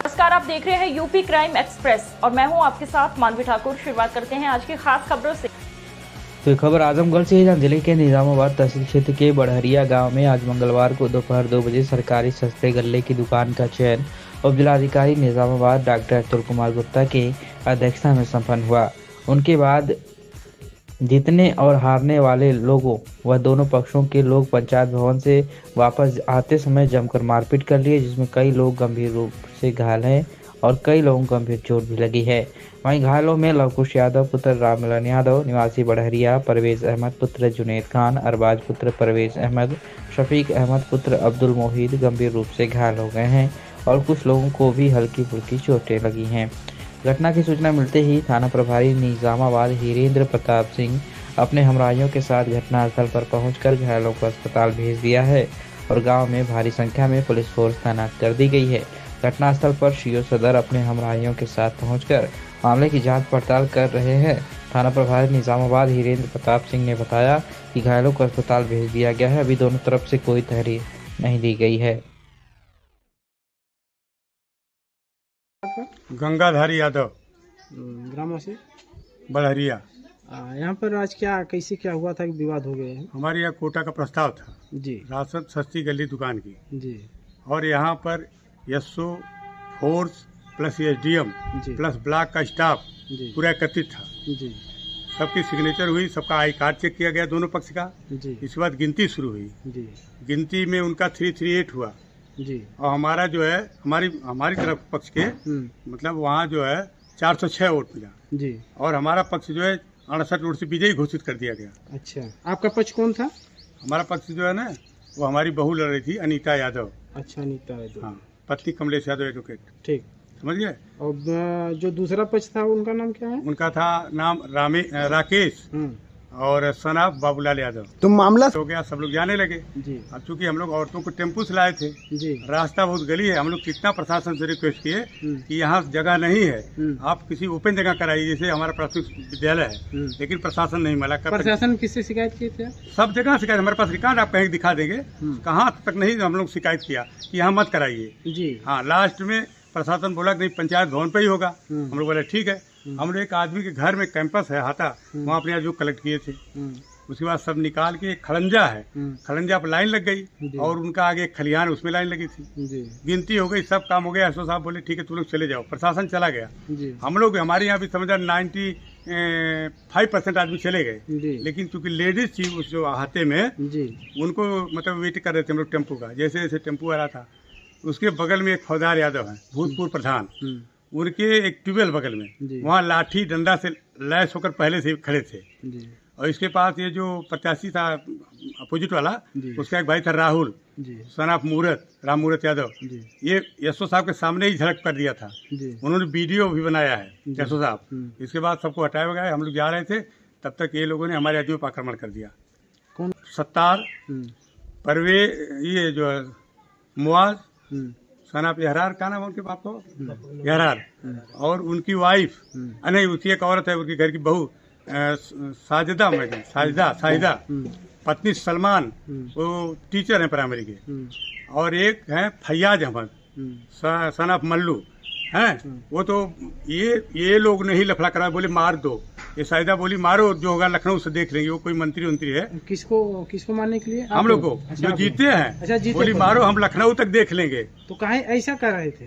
नमस्कार, आप देख रहे हैं यूपी क्राइम एक्सप्रेस और मैं हूं आपके साथ मानवी ठाकुर। शुरुआत करते हैं आज की खास खबरों से। तो खबर आजमगढ़ से है, जहां जिले के निजामाबाद तहसील क्षेत्र के बड़हरिया गांव में आज मंगलवार को दोपहर 2 बजे सरकारी सस्ते गल्ले की दुकान का चयन उप जिलाधिकारी निजामाबाद डॉक्टर अतुल कुमार गुप्ता के अध्यक्षता में संपन्न हुआ। उनके बाद जीतने और हारने वाले लोगों व दोनों पक्षों के लोग पंचायत भवन से वापस आते समय जमकर मारपीट कर लिए, जिसमें कई लोग गंभीर रूप से घायल हैं और कई लोगों को गंभीर चोट भी लगी है। वहीं घायलों में लवकुश यादव पुत्र रामललन यादव निवासी बड़हरिया, परवेज अहमद पुत्र जुनेद खान, अरबाज पुत्र परवेज अहमद, शफीक अहमद पुत्र अब्दुल मोहिद गंभीर रूप से घायल हो गए हैं और कुछ लोगों को भी हल्की फुल्की चोटें लगी हैं। घटना की सूचना मिलते ही थाना प्रभारी निजामाबाद हीरेंद्र प्रताप सिंह अपने हमराहियों के साथ घटनास्थल पर पहुंचकर घायलों को अस्पताल भेज दिया है और गांव में भारी संख्या में पुलिस फोर्स तैनात कर दी गई है। घटनास्थल पर सीओ सदर अपने हमराहियों के साथ पहुंचकर मामले की जांच पड़ताल कर रहे हैं। थाना प्रभारी निजामाबाद हीरेंद्र प्रताप सिंह ने बताया कि घायलों को अस्पताल भेज दिया गया है। अभी दोनों तरफ से कोई तहरीर नहीं दी गई है। गंगाधर यादव, ग्रामवासी बड़हरिया। यहाँ पर आज क्या हुआ था कि विवाद हो गए हैं? हमारे यहाँ कोटा का प्रस्ताव था जी राशन सस्ती गली दुकान की, जी और यहाँ पर एसओ फोर्स प्लस एसडीएम जी प्लस ब्लॉक का स्टाफ जी पूरा एकत्रित था। जी सबकी सिग्नेचर हुई, सबका आई कार्ड चेक किया गया दोनों पक्ष का। जी इसके बाद गिनती शुरू हुई। जी गिनती में उनका 338 हुआ जी और हमारा जो है हमारी तरफ पक्ष के मतलब वहाँ जो है 406 वोट मिला जी और हमारा पक्ष जो है 68 वोट से विजयी घोषित कर दिया गया। अच्छा, आपका पक्ष कौन था? हमारा पक्ष जो है ना, वो हमारी बहू लड़ रही थी, अनीता यादव। अच्छा, अनीता यादव। हाँ, पत्नी कमलेश यादव एडवोकेट। ठीक, समझ गए। और जो दूसरा पक्ष था उनका नाम क्या है? उनका था नाम राकेश और सनाफ बाबूलाल यादव। तो मामला हो गया, सब लोग जाने लगे जी। अब चूंकि हम लोग औरतों को टेम्पू से लाए थे, जी रास्ता बहुत गली है, हम लोग कितना प्रशासन से रिक्वेस्ट किए कि यहाँ जगह नहीं है, आप किसी ओपन जगह कराइए, जैसे हमारा प्राथमिक विद्यालय है, लेकिन प्रशासन नहीं मिला। प्रशासन किससे शिकायत किए थे? सब जगह शिकायत, हमारे पास रिकॉर्ड आप कहीं दिखा देंगे, कहाँ तक नहीं हम लोग शिकायत किया कि यहाँ मत कराइए जी। हाँ, लास्ट में प्रशासन बोला कि नहीं, पंचायत भवन पे ही होगा। हम लोग बोले ठीक है। हम लोग एक आदमी के घर में कैंपस है हाथा, वहाँ अपने जो कलेक्ट किए थे, उसके बाद सब निकाल के खड़ंजा है, खड़ंजा पर लाइन लग गई और उनका आगे एक खलिहान, उसमें लाइन लगी थी। गिनती हो गई, सब काम हो गया। एसओ साहब बोले ठीक है, तुम लोग चले जाओ। प्रशासन चला गया। हम लोग हमारे यहाँ भी समझा 95% आदमी चले गए, लेकिन चूंकि लेडीज थी उस जो हाथे में, उनको मतलब वेट कर रहे थे हम लोग टेम्पू का। जैसे जैसे टेम्पू आ रहा था, उसके बगल में एक फौजदार यादव है, भूतपूर्व प्रधान, उनके एक ट्यूबवेल बगल में, वहाँ लाठी डंडा से लैस होकर पहले से खड़े थे। और इसके पास ये जो प्रत्याशी था अपोजिट वाला, उसका एक भाई था राहुल सनाफ राम मूरत यादव, ये एसओ साहब के सामने ही झड़प कर दिया था। उन्होंने वीडियो भी बनाया है एसओ साहब। इसके बाद सबको हटाया गया। हम लोग जा रहे थे, तब तक ये लोगों ने हमारे आदमियों पर आक्रमण कर दिया। कौन? सत्तार, परवे, ये जो है मुआज, सनाफ यहरार, का नाम है उनके बाप को, यहरार, और उनकी वाइफ, नहीं उसकी एक औरत है, उनकी घर की बहू साजिदा, पत्नी सलमान, वो टीचर हैं प्राइमरी के, और एक है फैयाज अहमद सन ऑफ मल्लू हैं। वो तो ये लोग नहीं लफड़ा करा, बोले मार दो। ये साजिदा बोली मारो, जो होगा लखनऊ से देख लेंगे। वो कोई मंत्री है। किसको मारने के लिए? हम लोग को। जो जीते हैं। अच्छा, जीते बोली मारो, हम लखनऊ तक देख लेंगे। तो कहीं ऐसा कर रहे थे?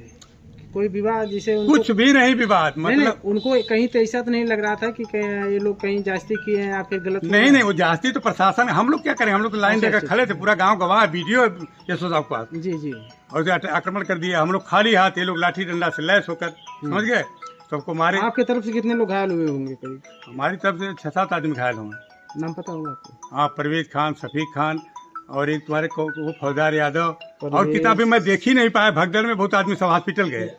कोई विवाद जैसे कुछ भी नहीं विवाद, मतलब उनको कहीं तो ऐसा तो नहीं लग रहा था कि ये लोग कहीं जास्ती किए हैं या फिर गलत? नहीं, वो जास्ती तो प्रशासन, हम लोग क्या करें, हम लोग लाइन देकर खड़े थे, पूरा गांव गवाह, वीडियो यशो साहब के पास। जी। और आक्रमण कर दिया। हम लोग खाली हाथ, ये लोग लाठी डंडा से लैस होकर, समझ गए, सबको मारे। आपकी तरफ से कितने लोग घायल हुए होंगे? करीब हमारी तरफ से 6-7 आदमी घायल होंगे। नाम पता होगा आपको? हाँ, परवेज खान, शफीक खान, और एक तुम्हारे वो फौजदार यादव, और किताबी मैं देख ही नहीं पाया। भगदड़ में बहुत आदमी सब हॉस्पिटल गए।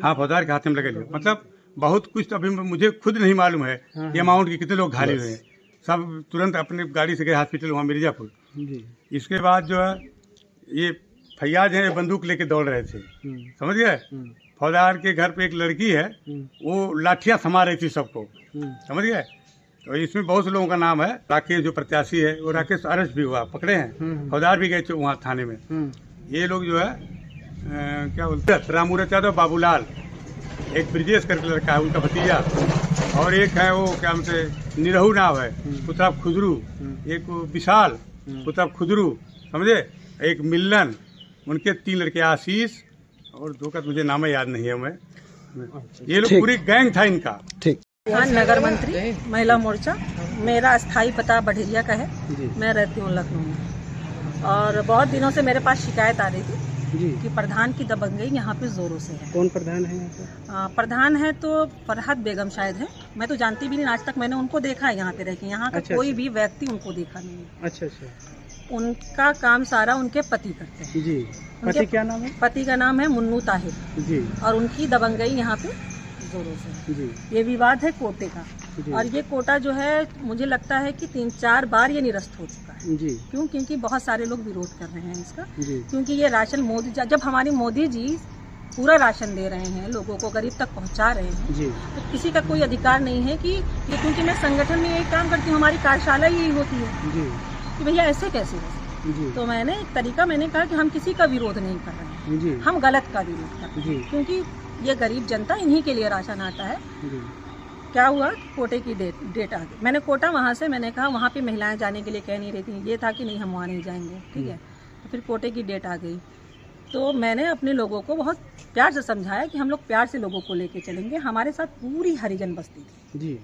हाँ, फौजदार के हाथ में लगे। मतलब बहुत कुछ अभी मुझे खुद नहीं मालूम है ये अमाउंट के कितने लोग घायल हुए हैं। सब तुरंत अपने गाड़ी से गए हॉस्पिटल, वहाँ मिर्जापुर। इसके बाद जो है ये फैयाज है, बंदूक लेके दौड़ रहे थे, समझ गए। फौजदार के घर पे एक लड़की है, वो लाठियाँ थमा रही थी सबको, समझ गए। तो इसमें बहुत से लोगों का नाम है। राकेश जो प्रत्याशी है, वो राकेश अरेस्ट भी हुआ, पकड़े हैं। फौजदार भी गए थे वहाँ थाने में। ये लोग जो है क्या बोलते हैं, रामूरत यादव, बाबूलाल, एक ब्रिजेश करके लड़का है उनका भतीजा, और एक है वो क्या हमसे निरहू नाव है, पुत्राब खुजरू, एक वो विशाल पुत्राब खुजरू, समझे, एक मिलन, उनके 3 लड़के, आशीष और 2 का मुझे नाम याद नहीं है। मैं ये लोग पूरी गैंग था इनका। ठीक। हाँ, नगर मंत्री महिला मोर्चा, मेरा स्थायी पता बढ़िया का है। मैं रहती हूँ लखनऊ में, और बहुत दिनों से मेरे पास शिकायत आ रही थी कि प्रधान की दबंगई यहाँ पे जोरों से है। कौन प्रधान है यहाँ पे? प्रधान है तो फरहत बेगम शायद है, मैं तो जानती भी नहीं, आज तक मैंने उनको देखा है यहाँ पे रह के, यहाँ का कोई भी व्यक्ति उनको देखा नहीं है। अच्छा। उनका काम सारा उनके पति करते हैं जी। पति क्या नाम है? पति का नाम है मुन्नू ताहिर जी। और उनकी दबंगई यहाँ पे जोरों से जी। ये विवाद है कोटे का, और ये कोटा जो है मुझे लगता है कि 3-4 बार ये निरस्त हो चुका है। जी। क्यों? क्योंकि बहुत सारे लोग विरोध कर रहे हैं इसका। जी। क्योंकि ये राशन मोदी, जब हमारे मोदी जी पूरा राशन दे रहे हैं, लोगों को गरीब तक पहुंचा रहे हैं, जी। तो किसी का कोई अधिकार नहीं है कि ये, क्योंकि मैं संगठन में यही काम करती हूँ, हमारी कार्यशाला यही होती है जी। कि भैया ऐसे कैसे हो। तो मैंने एक तरीका मैंने कहा कि हम किसी का विरोध नहीं कर रहे हैं, हम गलत का विरोध कर रहे हैं, क्योंकि ये गरीब जनता, इन्हीं के लिए राशन आता है। क्या हुआ, कोटे की डेट आ गई। मैंने कोटा वहाँ से मैंने कहा वहाँ पे महिलाएं जाने के लिए कह नहीं रही थी, ये था कि नहीं हम वहाँ नहीं जाएंगे, ठीक है। तो फिर कोटे की डेट आ गई, तो मैंने अपने लोगों को बहुत प्यार से समझाया कि हम लोग प्यार से लोगों को लेके चलेंगे। हमारे साथ पूरी हरिजन बस्ती थी जी।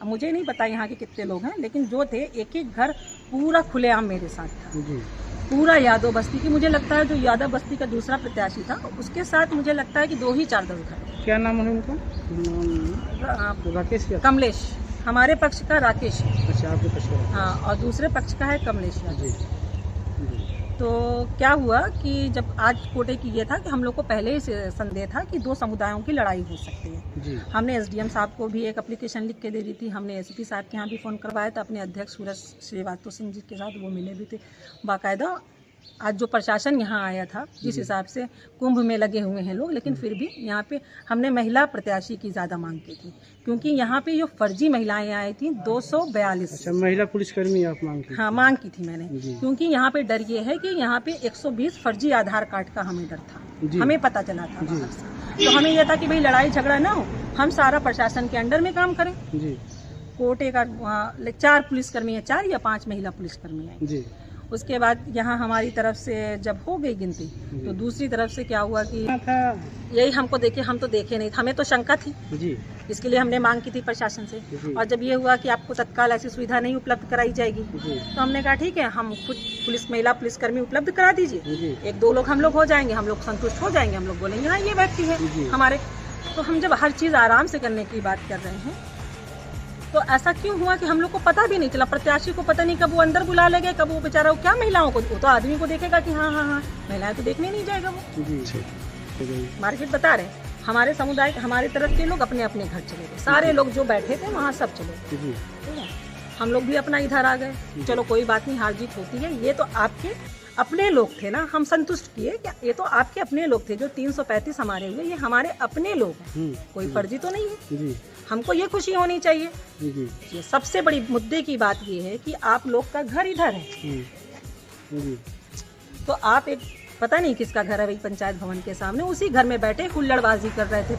अब मुझे नहीं पता यहाँ के कितने लोग हैं, लेकिन जो थे एक घर पूरा खुलेआम मेरे साथ था जी। पूरा यादव बस्ती की, मुझे लगता है जो यादव बस्ती का दूसरा प्रत्याशी था उसके साथ मुझे लगता है कि 2 ही 4 घर। क्या नाम है उनका? राकेश, कमलेश, हमारे पक्ष का राकेश। अच्छा, आपके पक्ष का? हाँ, और दूसरे पक्ष का है कमलेश यादव। तो क्या हुआ कि जब आज कोटे की ये था कि हम लोग को पहले ही संदेह था कि 2 समुदायों की लड़ाई हो सकती है जी। हमने एसडीएम साहब को भी एक एप्लीकेशन लिख के दे दी थी, हमने एसपी साहब के यहाँ भी फ़ोन करवाया था, अपने अध्यक्ष सूरज श्रीवास्तव सिंह जी के साथ वो मिले भी थे बाकायदा। आज जो प्रशासन यहाँ आया था, जिस हिसाब से कुंभ में लगे हुए हैं लोग, लेकिन फिर भी यहाँ पे हमने महिला प्रत्याशी की ज़्यादा मांग की थी, क्योंकि यहाँ पे जो फर्जी महिलाएं आई थी 242। अच्छा, महिला पुलिसकर्मी आप मांग की? हाँ, मांग की थी मैंने, क्योंकि यहाँ पे डर ये है कि यहाँ पे 120 फर्जी आधार कार्ड का हमें डर था, हमें पता चला था बाहर से। तो हमें यह था कि भाई लड़ाई झगड़ा ना हो, हम सारा प्रशासन के अंडर में काम करें। कोटे का 4 पुलिसकर्मी है, 4 या 5 महिला पुलिसकर्मी है। उसके बाद यहाँ हमारी तरफ से जब हो गई गिनती, तो दूसरी तरफ से क्या हुआ कि यही हमको देखे, हम तो देखे नहीं, हमें तो शंका थी जी। इसके लिए हमने मांग की थी प्रशासन से, और जब ये हुआ कि आपको तत्काल ऐसी सुविधा नहीं उपलब्ध कराई जाएगी, तो हमने कहा ठीक है, हम खुद महिला पुलिसकर्मी उपलब्ध करा दीजिए, 1-2 लोग हम लोग हो जाएंगे, हम लोग संतुष्ट हो जाएंगे, हम लोग बोलेंगे हाँ ये व्यक्ति है हमारे। तो हम जब हर चीज़ आराम से करने की बात कर रहे हैं, तो ऐसा क्यों हुआ कि हम लोग को पता भी नहीं चला, प्रत्याशी को पता नहीं, कब वो अंदर बुला ले गए, कब वो बेचारा क्या महिलाओं को, वो तो आदमी को देखेगा कि हाँ हाँ हाँ, महिलाएं तो देखने नहीं जाएगा वो। मार्केट बता रहे हमारे समुदाय, हमारे तरफ के लोग अपने अपने घर चले गए, सारे लोग जो बैठे थे वहाँ सब चले गए, ठीक है। हम लोग भी अपना इधर आ गए, चलो कोई बात नहीं, हार जीत होती है, ये तो आपके अपने लोग थे ना, हम संतुष्ट किए क्या, ये तो आपके अपने लोग थे, जो 335 हमारे हुए, ये हमारे अपने लोग हैं, कोई फर्जी तो नहीं है, हमको ये खुशी होनी चाहिए। ये सबसे बड़ी मुद्दे की बात ये है कि आप लोग का घर इधर है, तो आप एक पता नहीं किसका घर है भाई, पंचायत भवन के सामने, उसी घर में बैठे हुल्लड़बाजी कर रहे थे,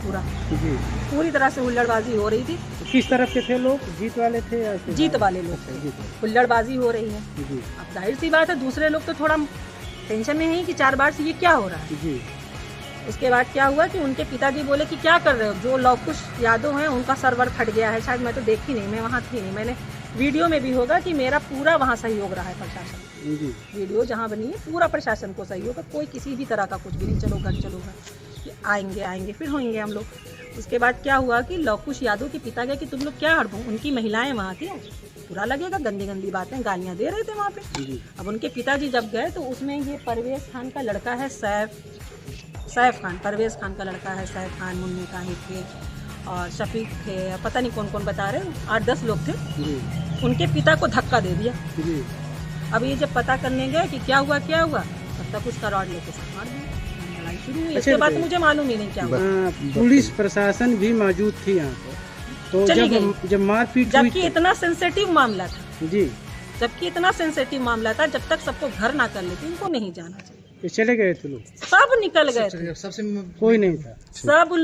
पूरी तरह से हुल्लड़बाजी हो रही थी। किस तरफ के थे लोग? जीत वाले थे या जीत वाले लोग थे, हुल्लड़बाजी हो रही है। अब जाहिर सी बात है, दूसरे लोग तो थोड़ा टेंशन में है कि 4 बार से ये क्या हो रहा है। उसके बाद क्या हुआ कि उनके पिताजी बोले कि क्या कर रहे हो, जो लवकुश यादव हैं उनका सर्वर फट गया है, शायद मैं तो देखी नहीं, मैं वहाँ थी नहीं, मैंने वीडियो में भी होगा कि मेरा पूरा वहाँ सहयोग रहा है प्रशासन, वीडियो जहाँ बनी है पूरा प्रशासन को सहयोग है, कोई किसी भी तरह का कुछ भी नहीं, चलो घर आएंगे फिर होंगे हम लोग। उसके बाद क्या हुआ कि लवकुश यादव के पिता गए कि तुम लोग क्या हड़बो, उनकी महिलाएं वहाँ थी, पूरा लगेगा गंदी गंदी बातें गालियाँ दे रहे थे वहाँ पे। अब उनके पिताजी जब गए तो उसमें ये परवेज खान का लड़का है सैफ खान, परवेज खान का लड़का है सैफ खान, मुन्नी ताहिर थे और शफीक थे, पता नहीं कौन कौन बता रहे, 8-10 लोग थे। उनके पिता को धक्का दे दिया। अब ये जब पता करने गए कि क्या हुआ तब तक उसका रॉड लेके मार दिया, लड़ाई शुरू हुई। इसके बाद मुझे मालूम ही नहीं क्या हुआ। पुलिस प्रशासन भी मौजूद थी यहाँ पर, तो जब मारपीट, जबकि इतना सेंसिटिव मामला था जी, जबकि इतना सेंसिटिव मामला था, जब तक सबको घर ना कर लेते इनको नहीं जाना चाहिए। ये चले गए थे लोग, सब निकल गए थे, कोई नहीं था। सब